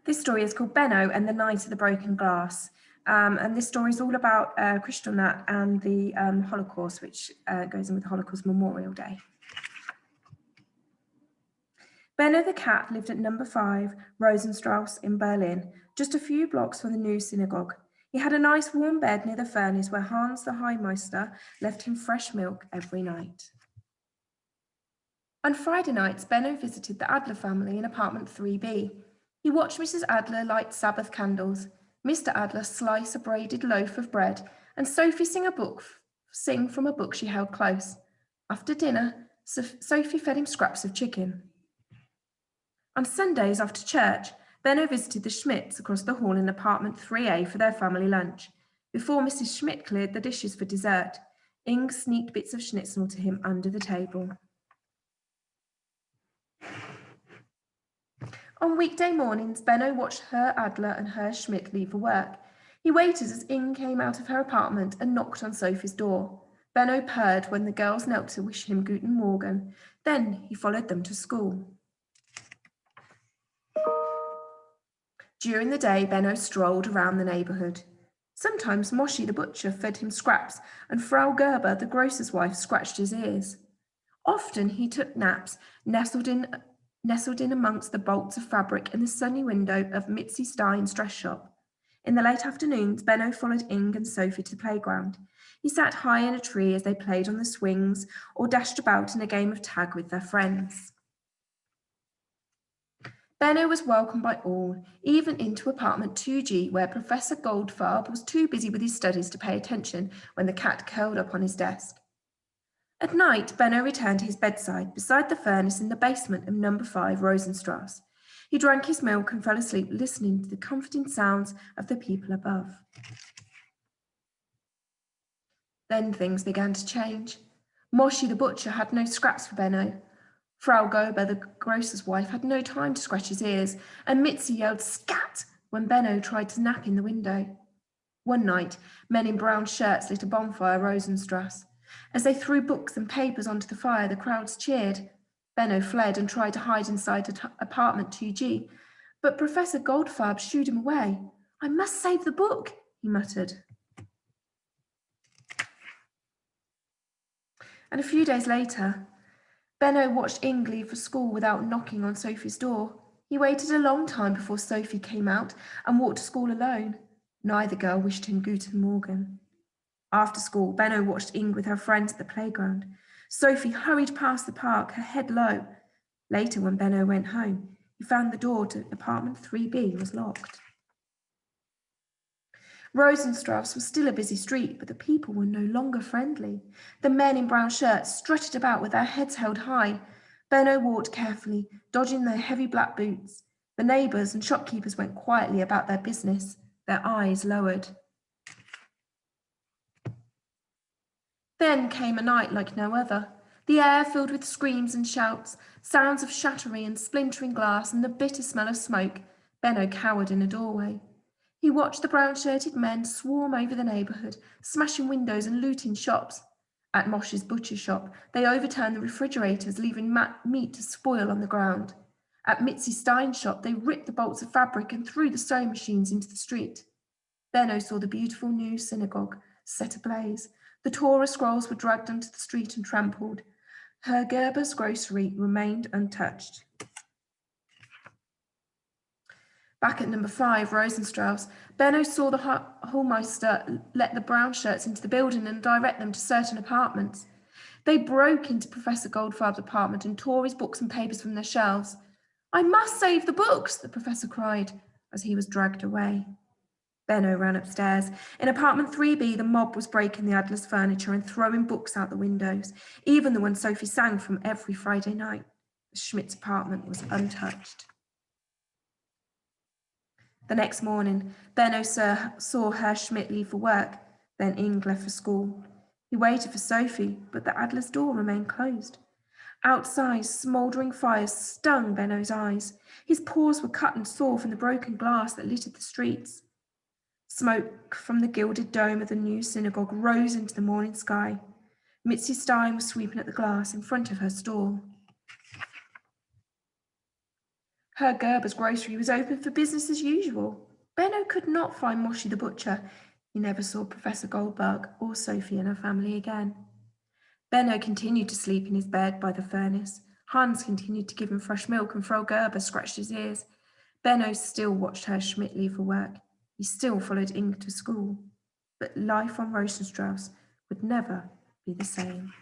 This story is called Benno and the Night of the Broken Glass. And this story is all about Kristallnacht and the Holocaust, which goes in with the Holocaust Memorial Day. Benno the cat lived at number 5 Rosenstrasse in Berlin, just a few blocks from the new synagogue. He had a nice warm bed near the furnace where Hans the Heimeister left him fresh milk every night. On Friday nights, Benno visited the Adler family in apartment 3B. He watched Mrs. Adler light Sabbath candles, Mr. Adler slice a braided loaf of bread, and Sophie sing from a book she held close. After dinner, Sophie fed him scraps of chicken. On Sundays after church, Benno visited the Schmidts across the hall in apartment 3A for their family lunch. Before Mrs. Schmidt cleared the dishes for dessert, Inge sneaked bits of schnitzel to him under the table. On weekday mornings, Benno watched Herr Adler and Herr Schmidt leave for work. He waited as Inge came out of her apartment and knocked on Sophie's door. Benno purred when the girls knelt to wish him Guten Morgen. Then he followed them to school. During the day, Benno strolled around the neighbourhood. Sometimes Moshi the butcher fed him scraps, and Frau Gerber, the grocer's wife, scratched his ears. Often he took naps, nestled in amongst the bolts of fabric in the sunny window of Mitzi Stein's dress shop. In the late afternoons, Benno followed Inge and Sophie to the playground. He sat high in a tree as they played on the swings or dashed about in a game of tag with their friends. Benno was welcomed by all, even into apartment 2G, where Professor Goldfarb was too busy with his studies to pay attention when the cat curled up on his desk. At night, Benno returned to his bedside beside the furnace in the basement of number 5 Rosenstrasse. He drank his milk and fell asleep listening to the comforting sounds of the people above. Then things began to change. Moshi the butcher had no scraps for Benno. Frau Gerber, the grocer's wife, had no time to scratch his ears, and Mitzi yelled "Scat!" when Benno tried to nap in the window. One night, men in brown shirts lit a bonfire at Rosenstrasse. As they threw books and papers onto the fire, the crowds cheered. Benno fled and tried to hide inside apartment 2G, but Professor Goldfarb shooed him away. "I must save the book," he muttered. And a few days later, Benno watched Inge leave for school without knocking on Sophie's door. He waited a long time before Sophie came out and walked to school alone. Neither girl wished him Guten Morgen. After school, Benno watched Inge with her friends at the playground. Sophie hurried past the park, her head low. Later, when Benno went home, he found the door to apartment 3B was locked. Rosenstrasse was still a busy street, but the people were no longer friendly. The men in brown shirts strutted about with their heads held high. Benno walked carefully, dodging their heavy black boots. The neighbours and shopkeepers went quietly about their business, their eyes lowered. Then came a night like no other. The air filled with screams and shouts, sounds of shattering and splintering glass, and the bitter smell of smoke. Benno cowered in a doorway. He watched the brown-shirted men swarm over the neighbourhood, smashing windows and looting shops. At Mosh's butcher shop, they overturned the refrigerators, leaving meat to spoil on the ground. At Mitzi Stein's shop, they ripped the bolts of fabric and threw the sewing machines into the street. Benno saw the beautiful new synagogue set ablaze. The Torah scrolls were dragged onto the street and trampled. Herr Gerber's grocery remained untouched. Back at number 5, Rosenstrasse, Benno saw the Hallmeister let the brown shirts into the building and direct them to certain apartments. They broke into Professor Goldfarb's apartment and tore his books and papers from their shelves. "I must save the books," the professor cried as he was dragged away. Benno ran upstairs. In apartment 3B, the mob was breaking the Adler's furniture and throwing books out the windows, even the one Sophie sang from every Friday night. The Schmidt's apartment was untouched. The next morning, Benno saw Herr Schmidt leave for work, then Inge left for school. He waited for Sophie, but the Adler's door remained closed. Outside, smouldering fires stung Benno's eyes. His paws were cut and sore from the broken glass that littered the streets. Smoke from the gilded dome of the new synagogue rose into the morning sky. Mitzi Stein was sweeping at the glass in front of her stall. Herr Gerber's grocery was open for business as usual. Benno could not find Moshi the butcher. He never saw Professor Goldberg or Sophie and her family again. Benno continued to sleep in his bed by the furnace. Hans continued to give him fresh milk, and Frau Gerber scratched his ears. Benno still watched Herr Schmidt leave for work. He still followed Inge to school. But life on Rosenstrauss would never be the same.